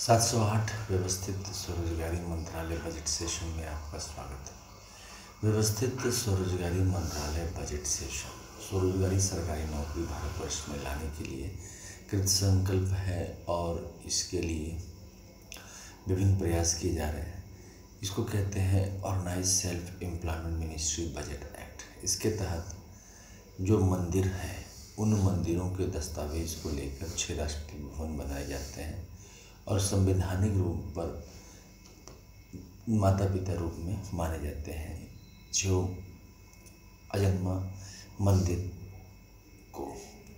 708 व्यवस्थित स्वरोजगारी मंत्रालय बजट सेशन में आपका स्वागत है। व्यवस्थित स्वरोजगारी मंत्रालय बजट सेशन स्वरोजगारी सरकारी नौकरी भारतवर्ष में लाने के लिए कृत संकल्प है और इसके लिए विभिन्न प्रयास किए जा रहे हैं। इसको कहते हैं organise self employment ministry budget act. इसके तहत जो मंदिर हैं उन मंदिरों के दस्तावेज को लेकर 6 राष्ट्रीय भवन बनाए जाते हैं और संवैधानिक रूप पर माता पिता रूप में माने जाते हैं जो अजन्मा मंदिर को,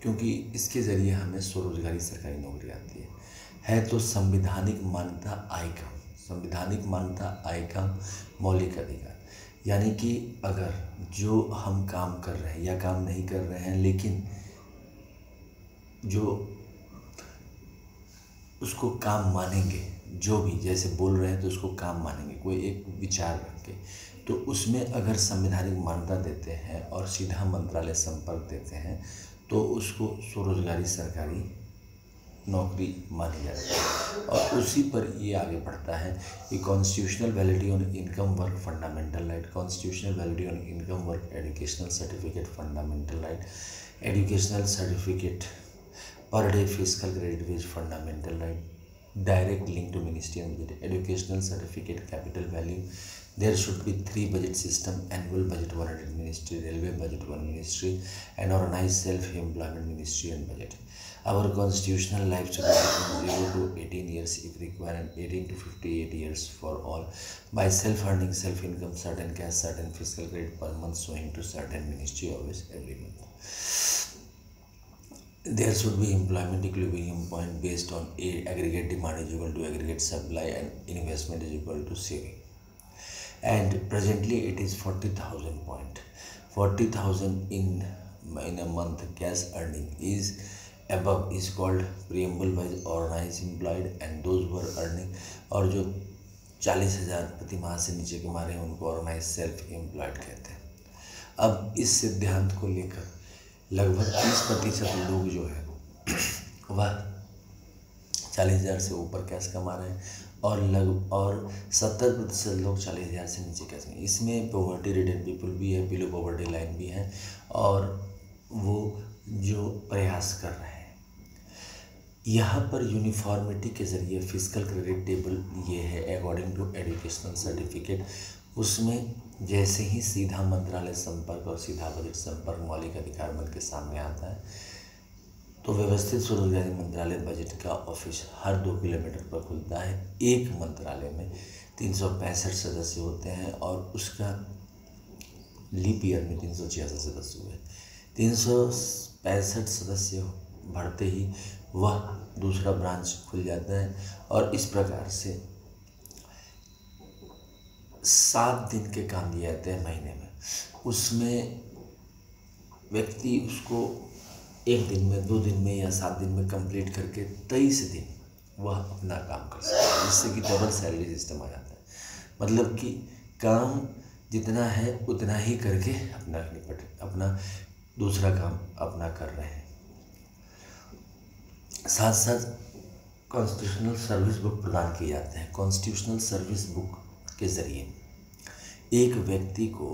क्योंकि इसके ज़रिए हमें स्वरोजगारी सरकारी नौकरी आती है तो संवैधानिक मान्यता आइकम, संवैधानिक मान्यता आइकम मौलिक अधिकार, यानी कि अगर जो हम काम कर रहे हैं या काम नहीं कर रहे हैं लेकिन जो उसको काम मानेंगे, जो भी जैसे बोल रहे हैं तो उसको काम मानेंगे, कोई एक विचार रख के, तो उसमें अगर संवैधानिक मान्यता देते हैं और सीधा मंत्रालय संपर्क देते हैं तो उसको स्वरोजगारी सरकारी नौकरी मानी जाती है। और उसी पर ये आगे बढ़ता है कि constitutional validity on income work fundamental right, constitutional validity on income work educational certificate fundamental right, educational certificate per day fiscal credit wage fundamental right, direct link to ministerial budget, educational certificate capital value. There should be 3 budget system: annual budget 100 ministry, railway budget 1 ministry, and organized self-employment ministry and budget. Our constitutional life should be from 0 to 18 years if required, and 18 to 58 years for all. By self-earning, self-income, certain cash, certain fiscal credit per month, showing to certain ministry always every month. There should be employment equilibrium point based on aggregate demand is equal to aggregate supply and investment is equal to saving. And presently it is 40,000 point. 40,000 in a month cash earning is above is called preamble wise organized employed, and those who are earning और जो 40,000 प्रति माह से नीचे कमा रहे हैं उनको ऑर्गेनाइज सेल्फ एम्प्लॉयड कहते हैं। अब इस सिद्धांत को लेकर लगभग 30% लोग जो है वह 40,000 से ऊपर कैश कमा रहे हैं और 70% लोग 40,000 से नीचे कैश में। इसमें पॉवर्टी रिडन पीपल भी है, बिलो पॉवर्टी लाइन भी है, और वो जो प्रयास कर रहे हैं। यहाँ पर यूनिफॉर्मिटी के ज़रिए फिजिकल क्रेडिट टेबल ये है अकॉर्डिंग टू एजुकेशनल सर्टिफिकेट। उसमें जैसे ही सीधा मंत्रालय संपर्क और सीधा बजट संपर्क मौलिक अधिकार बन के सामने आता है तो व्यवस्थित स्वरोजगारी मंत्रालय बजट का ऑफिस हर 2 किलोमीटर पर खुलता है। एक मंत्रालय में 365 सदस्य होते हैं और उसका लीप ईयर में 366 सदस्य हुए। 365 सदस्य बढ़ते ही वह दूसरा ब्रांच खुल जाता है और इस प्रकार से 7 दिन के काम दिए जाते हैं महीने में। उसमें व्यक्ति उसको 1 दिन में, 2 दिन में या 7 दिन में कंप्लीट करके 23 दिन वह अपना काम कर सकता है, जिससे कि डबल सैलरी सिस्टम आ जाता है। मतलब कि काम जितना है उतना ही करके अपना दूसरा काम अपना कर रहे हैं। साथ साथ कॉन्स्टिट्यूशनल सर्विस बुक प्रदान किए जाते हैं। कॉन्स्टिट्यूशनल सर्विस बुक के ज़रिए एक व्यक्ति को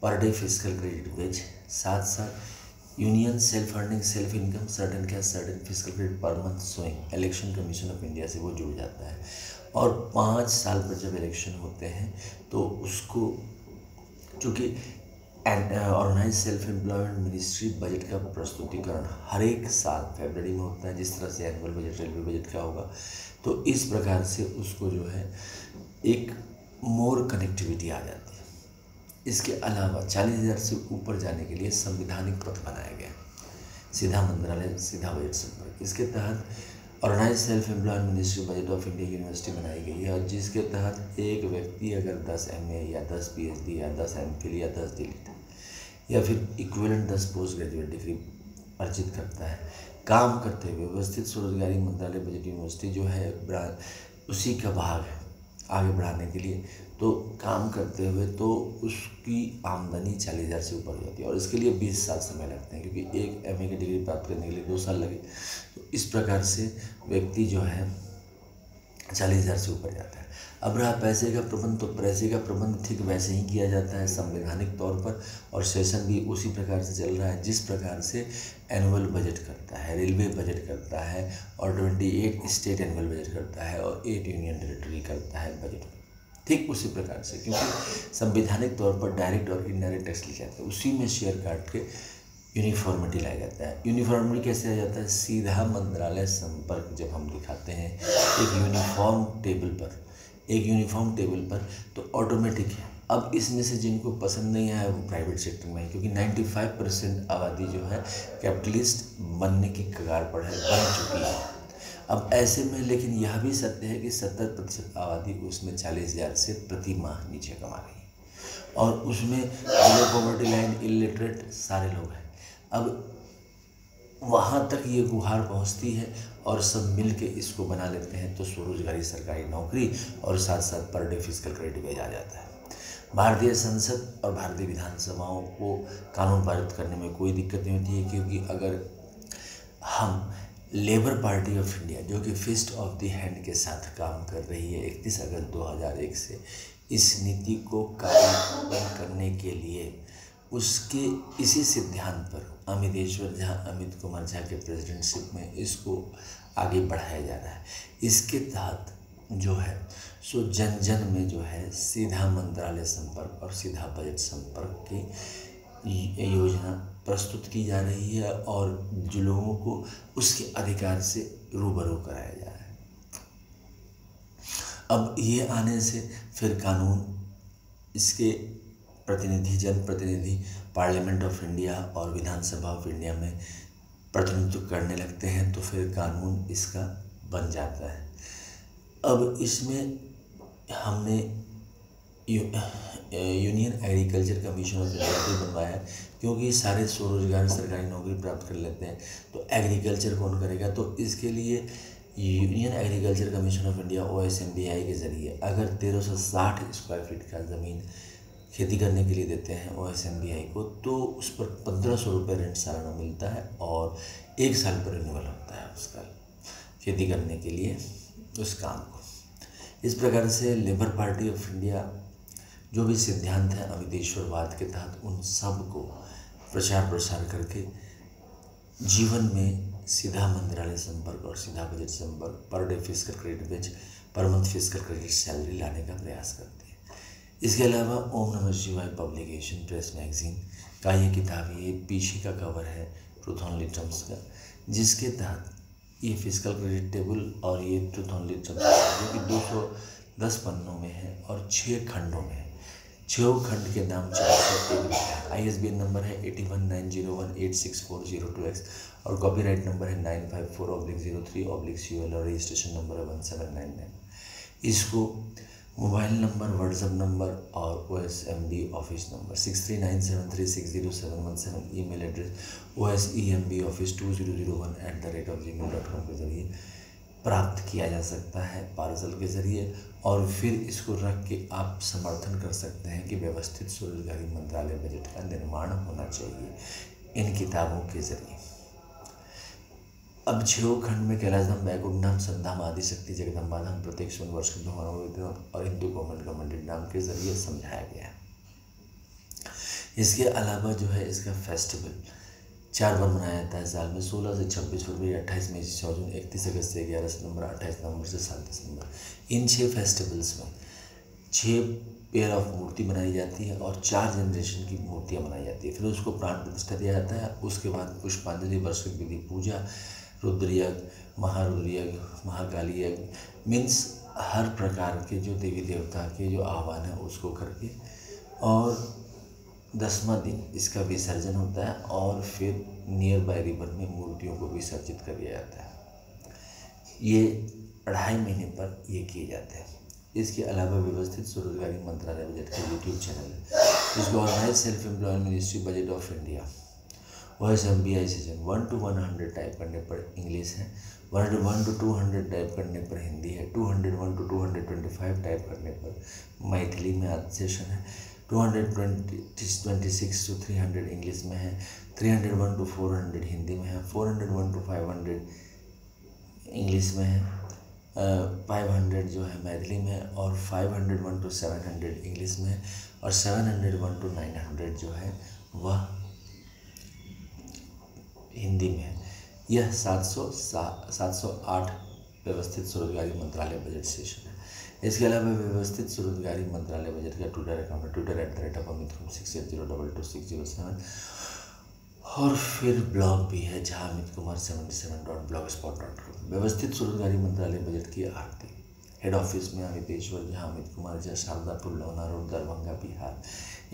per day physical credit veg, साथ साथ union self earning self income certain cash certain physical credit per month showing election commission of India से वो जुड़ जाता है। और 5 साल पर जब इलेक्शन होते हैं तो उसको, चूँकि organise self employment ministry budget का प्रस्तुतिकरण हर एक साल फरवरी में होता है, जिस तरह से एनुअल बजट रेलवे बजट का होगा, तो इस प्रकार से उसको जो है एक मोर कनेक्टिविटी आ जाती है। इसके अलावा 40,000 से ऊपर जाने के लिए संवैधानिक पथ बनाया गया, सीधा मंत्रालय सीधा बजट संपर्क। इसके तहत organise self employment ministry budget of India university बनाई गई है, और जिसके तहत एक व्यक्ति अगर 10 MA या 10 PhD या 10 MPhil या 10 DLED या फिर इक्विवेलेंट 10 पोस्ट ग्रेजुएट डिग्री अर्जित करता है, काम करते हुए व्यवस्थित स्वरोजगारी मंत्रालय बजट यूनिवर्सिटी जो है उसी का भाग है आगे बढ़ाने के लिए, तो काम करते हुए तो उसकी आमदनी 40,000 से ऊपर हो जाती है। और इसके लिए 20 साल समय लगते हैं, क्योंकि एक MA की डिग्री प्राप्त करने के लिए 2 साल लगे। तो इस प्रकार से व्यक्ति जो है 40,000 से ऊपर जाता है। अब रहा पैसे का प्रबंध, तो पैसे का प्रबंध ठीक वैसे ही किया जाता है संवैधानिक तौर पर, और सेशन भी उसी प्रकार से चल रहा है जिस प्रकार से एनुअल बजट करता है, रेलवे बजट करता है, और 28 स्टेट एनुअल बजट करता है, और 8 यूनियन टेरिटरी करता है बजट, ठीक उसी प्रकार से। क्योंकि संवैधानिक तौर पर डायरेक्ट और इनडायरेक्ट टैक्स लिया जाता है, उसी में शेयर काट के यूनिफॉर्मिटी लाया जाता है। यूनिफॉर्मिटी कैसे आ जाता है? सीधा मंत्रालय संपर्क जब हम दिखाते हैं एक यूनिफॉर्म टेबल पर तो ऑटोमेटिक है। अब इसमें से जिनको पसंद नहीं आया वो प्राइवेट सेक्टर में है, क्योंकि 95% आबादी जो है कैपिटलिस्ट बनने की कगार पर है, बन चुकी है। अब ऐसे में लेकिन यह भी सत्य है कि 70% आबादी उसमें 40,000 से प्रति माह नीचे कमा रही है, और उसमें बिलो पॉवर्टी लाइन, इलिटरेट सारे लोग हैं। अब वहाँ तक ये गुहार पहुँचती है और सब मिल के इसको बना लेते हैं, तो स्वरोजगारी, सरकारी नौकरी और साथ साथ पर डे फिजिकल क्रेडिट भेजा जाता है। भारतीय संसद और भारतीय विधानसभाओं को कानून पारित करने में कोई दिक्कत नहीं होती है, क्योंकि अगर हम लेबर पार्टी ऑफ इंडिया जो कि फिस्ट ऑफ द हैंड के साथ काम कर रही है 31 अगस्त 2001 से, इस नीति को कार्यान्वयन करने के लिए उसके इसी सिद्धांत पर अमितेश्वर झा, अमित कुमार झा के प्रेसिडेंटशिप में इसको आगे बढ़ाया जा रहा है। इसके तहत जो है सो जन जन में जो है सीधा मंत्रालय संपर्क और सीधा बजट संपर्क की योजना प्रस्तुत की जा रही है, और जो लोगों को उसके अधिकार से रूबरू कराया जा रहा है। अब ये आने से फिर कानून, इसके प्रतिनिधि, जनप्रतिनिधि पार्लियामेंट ऑफ इंडिया और विधानसभा ऑफ इंडिया में प्रतिनिधित्व करने लगते हैं, तो फिर कानून इसका बन जाता है। अब इसमें हमने union agriculture commission of India को बनवाया है, क्योंकि सारे स्वरोजगार, सरकारी नौकरी प्राप्त कर लेते हैं, तो एग्रीकल्चर कौन करेगा? तो इसके लिए union agriculture commission of India OSMBI के ज़रिए अगर 1360 स्क्वायर फीट का ज़मीन खेती करने के लिए देते हैं OSMBI को, तो उस पर 1500 रुपये रेंट सालाना मिलता है, और 1 साल पर रिन्यूअल होता है उसका खेती करने के लिए उस काम को। इस प्रकार से लेबर पार्टी ऑफ इंडिया जो भी सिद्धांत है अमितेश्वरवाद के तहत, उन सब को प्रचार प्रसार करके जीवन में सीधा मंत्रालय संपर्क और सीधा बजट संपर्क, पर डे फिजिकल क्रेडिट बेच, per month physical credit salary लाने का प्रयास करते हैं। इसके अलावा ओम नमः शिवाय पब्लिकेशन प्रेस मैगजीन का ये किताब, ये पीछे का कवर है ट्रूथ ऑनली टर्म्स का, जिसके तहत ये फिजिकल क्रेडिट टेबल और ये ट्रूथ ऑनली टर्म्स जो कि 210 पन्नों में है और 6 खंडों में है। 6 खंड के नाम 401 रुपये है। ISBN नंबर है 8190186402X और कॉपीराइट नंबर है 954/03/CUL और रजिस्ट्रेशन नंबर है 1799। इसको मोबाइल नंबर, व्हाट्सएप नंबर और OSMB office number 6397360717, email address OSEMBoffice2001@gmail.com के ज़रिए प्राप्त किया जा सकता है पार्सल के ज़रिए, और फिर इसको रख के आप समर्थन कर सकते हैं कि व्यवस्थित स्वरोजगारी मंत्रालय बजट का निर्माण होना चाहिए इन किताबों के ज़रिए। अब 6 खंड में कैलाशधाम, बैकुंठ धाम, संधाम, आदिशक्ति, जगदम्बा धाम, प्रत्येक सोमवार वर्ष के भगवान और हिंदू गवर्नमेंट कमेंटेड नाम के ज़रिए समझाया गया है। इसके अलावा जो है इसका फेस्टिवल 4 बार मनाया जाता है साल में, 16 से 26 फरवरी, 28 मई से 6 जून, 31 अगस्त से 11 सितंबर, 28 नवंबर से 7 दिसंबर। इन 6 फेस्टिवल्स में 6 पेयर ऑफ मूर्ति बनाई जाती है और 4 जनरेशन की मूर्तियाँ बनाई जाती है। फिर उसको प्राण प्रतिष्ठा दिया जाता है। उसके बाद पुष्पांजलि, वार्षिक विधि पूजा, रुद्रयज्ञ, महारुद्रयज्ञ, महाकाली यज्ञ, मीन्स हर प्रकार के जो देवी देवता के जो आह्वान है उसको करके, और 10वां दिन इसका विसर्जन होता है और फिर नियर बाय रिवर में मूर्तियों को विसर्जित कर दिया जाता है। ये 2.5 महीने पर ये किए जाते हैं। इसके अलावा व्यवस्थित स्वरोजगारी मंत्रालय बजट का YouTube चैनल है, इसको organise self employment ministry budget of India OSMBI session 1 to 100 type करने पर इंग्लिश है, 101 to 200 टाइप करने पर हिंदी है, 201 to 225 टाइप करने पर मैथिली में आज सेशन है, 226 to 300 इंग्लिश में है, 301 to 400 हिंदी में है, 401 to 500 इंग्लिश में है, 500 जो है मैथिली में और 501 to 700 इंग्लिश में और 701 to 900 जो है वह हिंदी में है। यह 708 व्यवस्थित स्वरोजगारी मंत्रालय बजट सेशन है। इसके अलावा व्यवस्थित स्वरोजगारी मंत्रालय बजट का ट्विटर अकाउंट है, twitter@amitkum68022607 और फिर ब्लॉग भी है जहाँ amitkumar77.blogspot.com। व्यवस्थित स्वरोजगारी मंत्रालय बजट की आरती। हेड ऑफिस में अमितेश्वर, जहाँ Amit Kumar Jha, Shardapur, Lona road, Darbhanga, Bihar,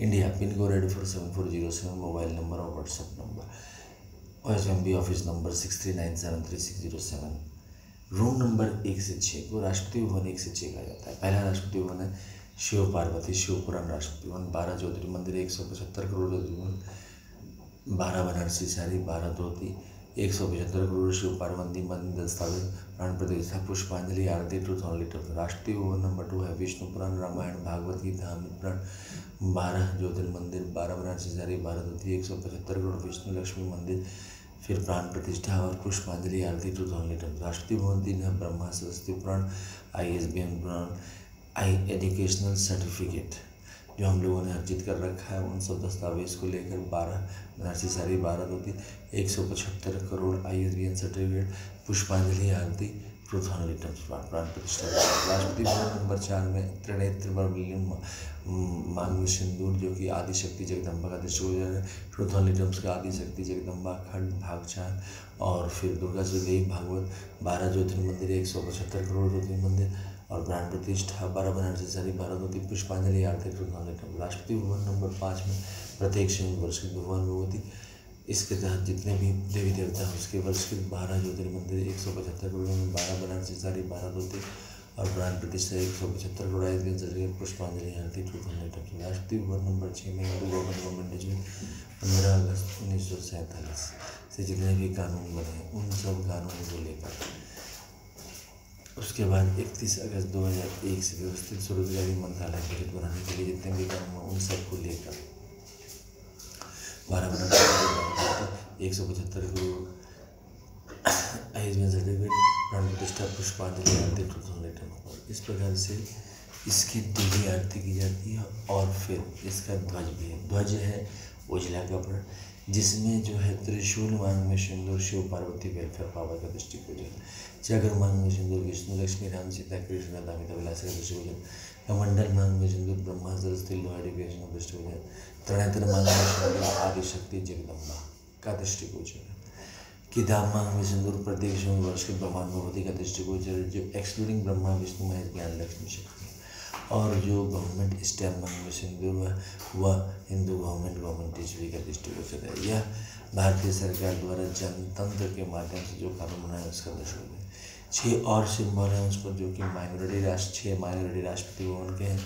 India. Pin code 847407। Mobile number और WhatsApp number. OSMB office number 63973607। Room number 1 से 6 को राष्ट्रपति भवन 1 से 6 कहा जाता है। पहला राष्ट्रपति भवन है शिव पार्वती शिवपुराण राष्ट्रपति भवन। 12 ज्योतिर्मंदिर, 175 करोड़ ज्योतिर्मंदिर, 12 बनारसी साड़ी, 12 धोती, 175 करोड़ शिव पार्वती मंदिर, दस्तावेज, प्राण प्रतिष्ठा, पुष्पांजलि, आरती, truth only truth. Rashtrapati Bhavan number 2 है विष्णु पुराण, रामायण, भागवत गीता, अमृत पुराण, 12 ज्योतिर्मंदिर, 12 बनारसी साड़ी, 12 धोती, 175 करोड़ विष्णु लक्ष्मी मंदिर, फिर प्राण प्रतिष्ठा और पुष्पांजलि, आरती, truth only truth. Rashtrapati Bhavan 3 है ब्रह्मा सरस्वती पुराण, ISBN पुराण, एजुकेशनल सर्टिफिकेट जो हम लोगों ने अर्जित कर रखा है उन सब दस्तावेज को लेकर, 12 बनारसी साड़ी, 12 धोती, 175 करोड़ ISBN सर्टिफिकेट, पुष्पांजलि, आरती, ट्रूथ ऑनली ट्रूथ, प्राण प्रतिष्ठा। राष्ट्रपति भवन नंबर 4 में त्रिनेत्र बर्लियम मांग सिंदूर जो कि आदिशक्ति जगदम्बा का दृष्टिगोचर है। ट्रूथ ऑनली ट्रूथ का आदिशक्ति जगदम्बा खंड भाग 4 और फिर दुर्गा सुदेवी भागवत, 12 ज्योतिर्मंदिर, 175 करोड़ ज्योतिर्मंदिर और प्राण प्रतिष्ठा, 12 बनारसी साड़ी, 12 धोती, पुष्पांजलि, आरती, truth only truth. Rashtrapati Bhavan number 5 में प्रत्येक शिव वर्ष की भगवान भगवती, इसके तहत जितने भी देवी देवता हैं उसके वर्ष के 12 ज्योतिर्मंदिर, 175 करोड़ में 12 बनारसी साड़ी, 12 धोती और प्राण प्रतिष्ठा, 175 करोड़ ISBN सर्टिफिकेट, पुष्पांजलि, आरती, truth only truth. Rashtrapati Bhavan number 6 में हिंदू गवर्नमेंट जजमेंट 15 अगस्त 1947 से जितने भी कानून बने उन सब कानूनों को लेकर। उसके बाद 31 अगस्त 2001 से व्यवस्थित स्वरोजगारी मंत्रालय बजट बनाने के लिए जितने भी कानून उन सबको लेकर 12 बनारसी 175 करोड़ ISBN सर्टिफिकेट, प्राण प्रतिष्ठा, पुष्पांजलि, आरती, ट्रूथ ऑनली ट्रूथ। इस प्रकार से इसकी डेली आरती की जाती है और फिर इसका ध्वज भी है। ध्वज है उजला कपड़ा जिसमें जो है त्रिशूल मांग में सिंदूर शिव पार्वती वेलफेयर पावर का दृष्टिगोचर, चक्र मांग में सिंदूर विष्णु लक्ष्मी राम सीता कृष्ण दामिता विलास का दृष्टिगोचर, कमंडल मांग में सिंदूर ब्रह्मा सरस्वती लोहा एजुकेशन का दृष्टिगोचर, त्रिनेत्र मांग में सिंदूर आदिशक्ति जगदम्बा का दृष्टिगोचर, किताब मांग में सिंदूर प्रत्येक शिव वर्ष के ब्रह्मांड भगवती का दृष्टिगोचर जो एक्सक्लूडिंग ब्रह्मा विष्णु महेश ज्ञान लक्ष्मी शक्ति, और जो गवर्नमेंट स्टैम्प मांग में सिंदूर वह हिंदू गवर्नमेंट ट्रेजरी का दृष्टिगोचर है। यह भारतीय सरकार द्वारा जनतंत्र के माध्यम से जो कानून बनाया उसका दृष्टिगोचर है। 6 और सिंबल हैं उस पर जो कि माइनॉरिटी राष्ट्र 6 माइनॉरिटी राष्ट्रपति भवन के हैं,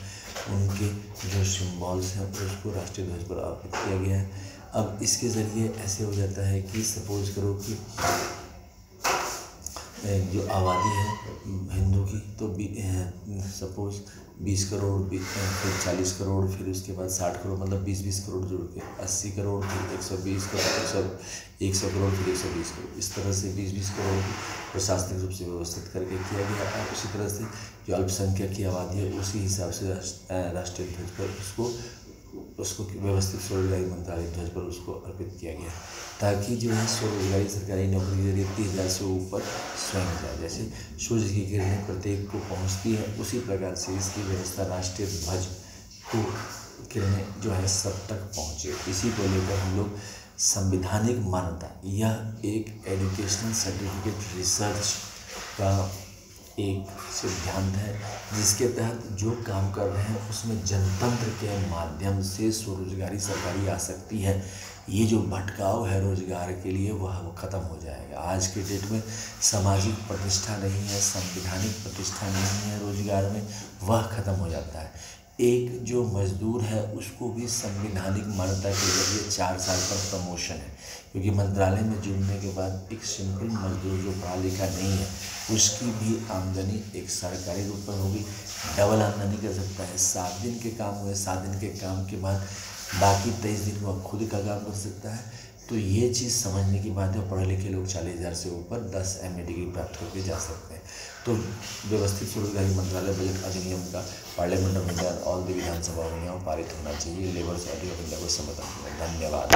उनके जो सिम्बॉल्स हैं उसको राष्ट्रीय ध्वज पर अर्पित किया गया है। अब इसके ज़रिए ऐसे हो जाता है कि सपोज करो कि जो आबादी है हिंदू की तो सपोज 20 करोड़ फिर 40 करोड़ फिर उसके बाद 60 करोड़ मतलब 20-20 करोड़ जुड़ के 80 करोड़ फिर 120 करोड़ 100 करोड़ फिर 120 करोड़, इस तरह से 20-20 करोड़ की प्रशासनिक रूप से व्यवस्थित करके किया गया। और उसी तरह से जो अल्पसंख्यक की आबादी है उसी हिसाब से राष्ट्रीय ध्वज पर उसको व्यवस्थित स्वरोजगारी मंत्रालय ध्वज पर उसको अर्पित किया गया ताकि जो है स्वरोजगारी सरकारी नौकरी के जरिए 30,000 से ऊपर स्वयं जाए। जैसे सूर्य की किरणें प्रत्येक को पहुंचती है उसी प्रकार से इसकी व्यवस्था राष्ट्रीय ध्वज को किरणें जो है सब तक पहुंचे। इसी को लेकर हम लोग संवैधानिक मान्यता, यह एक एजुकेशनल सर्टिफिकेट रिसर्च का एक सिद्धांत है जिसके तहत जो काम कर रहे हैं उसमें जनतंत्र के माध्यम से स्वरोजगारी सरकारी आ सकती है। ये जो भटकाव है रोजगार के लिए वह ख़त्म हो जाएगा। आज के डेट में सामाजिक प्रतिष्ठा नहीं है, संवैधानिक प्रतिष्ठा नहीं है रोजगार में, वह ख़त्म हो जाता है। एक जो मजदूर है उसको भी संवैधानिक मान्यता के जरिए 4 साल पर प्रमोशन है, क्योंकि मंत्रालय में जुड़ने के बाद एक सिंपल मजदूर जो पढ़ा लिखा नहीं है उसकी भी आमदनी एक सरकारी रूप में होगी, डबल आमदनी कर सकता है। 7 दिन के काम हुए, 7 दिन के काम के बाद बाकी 23 दिन वह खुद का काम कर सकता है। तो ये चीज़ समझने की बात है। पढ़े लिखे लोग 40,000 से ऊपर 10 MA डिग्री प्राप्त करके जा सकते हैं। तो व्यवस्थित स्वरोजगारी मंत्रालय बजट अधिनियम का parliament of India all the Vidhan Sabha में पारित होना चाहिए। लेबर पार्टी ऑफ इंडिया को समर्थन करें। धन्यवाद।